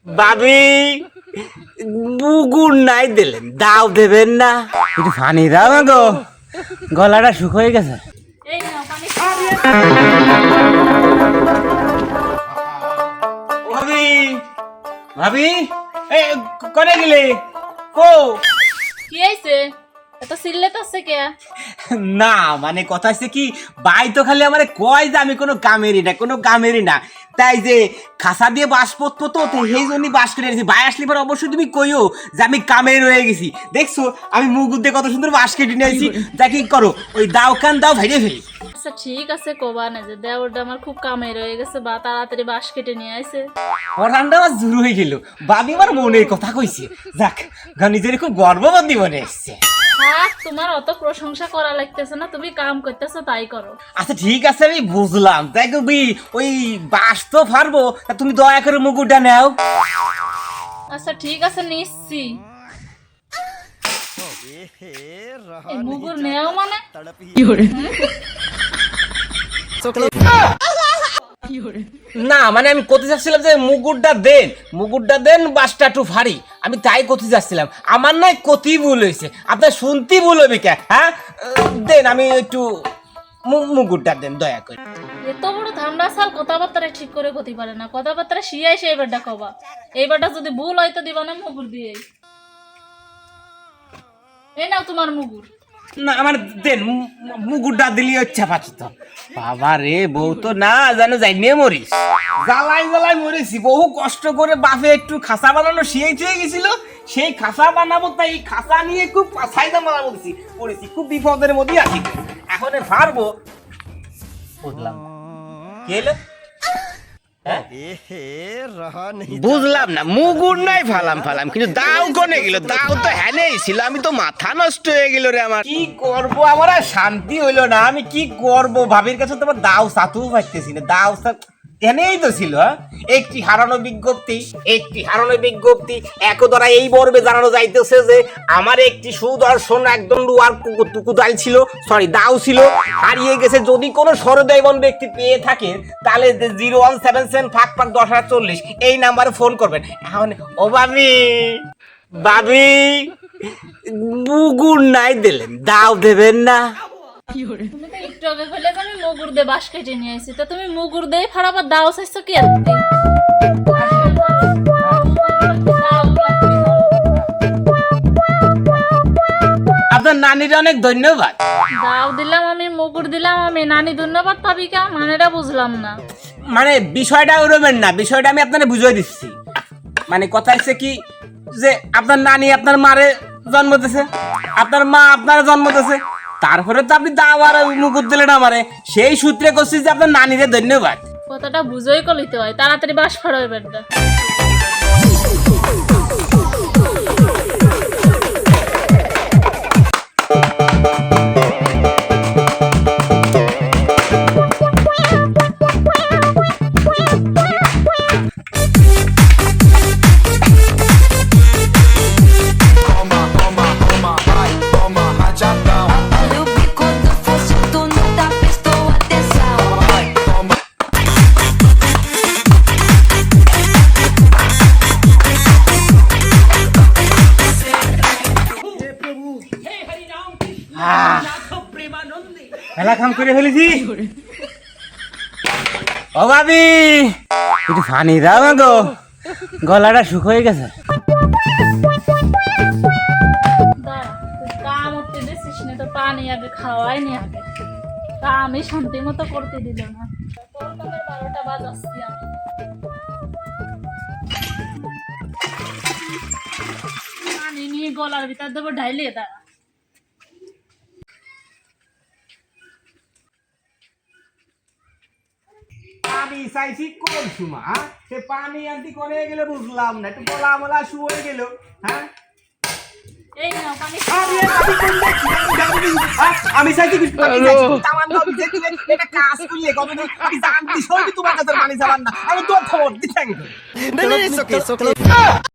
ভাবি মুগুর নাই দিলেন, দাও দেবেন না? একটু পানি দাও না গো, গলাটা শুকিয়ে গেছে। ভাবি ভাবি এই করে গেলে কো কি হইছে? এত সিল্লেত আছে কে? না মানে কথা হচ্ছে কি, ভাই তো খালি আমারে কয় যে আমি কোনো কামেরই না, তাই যে খাসা দিয়ে বাস পড়তো তো সেই জন্যই বাস করে এনেছি। ভাই আসলে পরে অবশ্যই তুমি কইও যে আমি কামের রয়ে গেছি। দেখছো আমি মুগুর দিয়ে কত সুন্দর বাস কেটে নিয়ে আসি। যা কি করো ওই দাও কান দাও ভাইরে ফেলি। আচ্ছা ঠিক আছে, কোবা না যে দেওরটা আমার খুব কামে রয়ে গেছে, বা তাড়াতাড়ি বাঁশ কেটে নিয়ে আইছে। পরানটা আমার জুরু হয়ে গেল, ভাবি আমার মনের কথা কইছে। যাক নিজের খুব গর্ববোধই মনে এসছে। থাক, তোমার অত প্রশংসা করা লাগতেছে না, তুমি কাম করতেছো তাই করো। আচ্ছা ঠিক আছে আমি বুঝলাম, তাই কবি ওই বাস তো পারবো, তা তুমি দয়া করে মুকুটটা নাও। আচ্ছা ঠিক আছে নিচ্ছি। এই মুগুর নেও মানে না মানে আমি করতে চাচ্ছিলাম যে মুকুটটা দেন বাসটা একটু ভারী, আমি তাই করতে চাচ্ছিলাম। আমার নয় কতি ভুল হয়েছে, আপনার শুনতে ভুল হবে কে? হ্যাঁ দেন, আমি একটু মুকুটটা দেন দয়া করে। এত বড় ধান্দা সাল কথাবার্তা ঠিক করে গতি পারে না, কথাবার্তা শিয়াই সে এবারটা কবা। এইবারটা যদি ভুল হয়তো দিবা না মুগুর দিয়ে। এই নাও তোমার মুগুর। না আমার দেন, মুকুটটা দিলি ইচ্ছা পাচ্ছি তো। বাবা রে, বউ তো না জানো যাই নিয়ে মরিস, জ্বালাই মরেছি। বহু কষ্ট করে বাপে একটু খাসা বানানো শিখে গেছিল, সেই খাসা বানাবো, তাই এই খাসা নিয়ে খুব ফায়দা মারা পড়েছি, খুব বিপদের মধ্যে আছি। এখন পারবো বুঝলাম কি হলো? বুঝলাম না, মুগুর নাই ফালাম কিন্তু দাও কোনে গেল? দাও তো হ্যানেই ছিল, আমি তো মাথা নষ্ট হয়ে গেল রে আমার। কি করব, আমার আর শান্তি হইলো না। আমি কি করব, ভাবির কাছে তো আমার দাও সাথেও পাইতেছি না। দাও এনেই তো ছিল। একটি হারানো বিজ্ঞপ্তি একদরা এই মর্মে জানানো যাইতেছে যে আমার একটি সুদর্শন একদম লুয়ার কুকুদাল ছিল, সরি দাও ছিল, হারিয়ে গেছে। যদি কোনো সহৃদয়বান ব্যক্তি পেয়ে থাকেন তাহলে 01775 এই নাম্বারে ফোন করবেন। এখন ও ভাবি মুগুর নাই দিলেন, দাও দেবেন না? তুমি তো একটু আগে বললে যে আমি মুগুর দিয়ে বাঁশ কেটে নিয়ে আসি, তো তুমি মুগুর দিয়ে ফাড়াবার দাও চাইছো কি? আপনার নানির অনেক ধন্যবাদ। দাও দিলাম আমি, মুগুর দিলাম আমি, নানি ধন্যবাদ পাবি কা? মানেটা বুঝলাম না। মানে বিষয়টা ওরবেন না, বিষয়টা আমি আপনাকে বুঝিয়ে দিচ্ছি। মানে কথা হচ্ছে কি যে আপনার নানি আপনার মারে জন্ম দিয়েছে, আপনার মা আপনার জন্ম দিয়েছে, তারপরে তো আপনি দাও আর মুকুট দিলেন আমারে, সেই সূত্রে করছি যে আপনার নানিরে ধন্যবাদ। কথাটা বুঝোই কলিতে হয়, তাড়াতাড়ি বাঁশ ফাড়াই বেড়া। খেলা খাম করে ফেলেছি। ও ভাবি একটু পানি দাও না গো, গলাটা শুকিয়ে গেছে। কাম উঠতে দিচ্ছিস না তো, পানি আগে খাওয়াই নি আগে, তা আমি শান্তি মতো করতে দিল না। 12টা বাজাচ্ছি আমি। পানি নিয়ে গলার ভিতর দেবো ঢাইলিয়ে দাঁড়া। আমি চাইছি কোন সুমা, সে পানি আনতে করে গেলে বুঝলাম না, একটু গলা মলা শুয়ে গেল। হ্যাঁ এই নাও পানি। আমি চাইছি এটা কাজ করলে কতদিন আমি জানতে সবই তোমার কাছে পানি চালান না, আমি তোর খবর দিচ্ছি।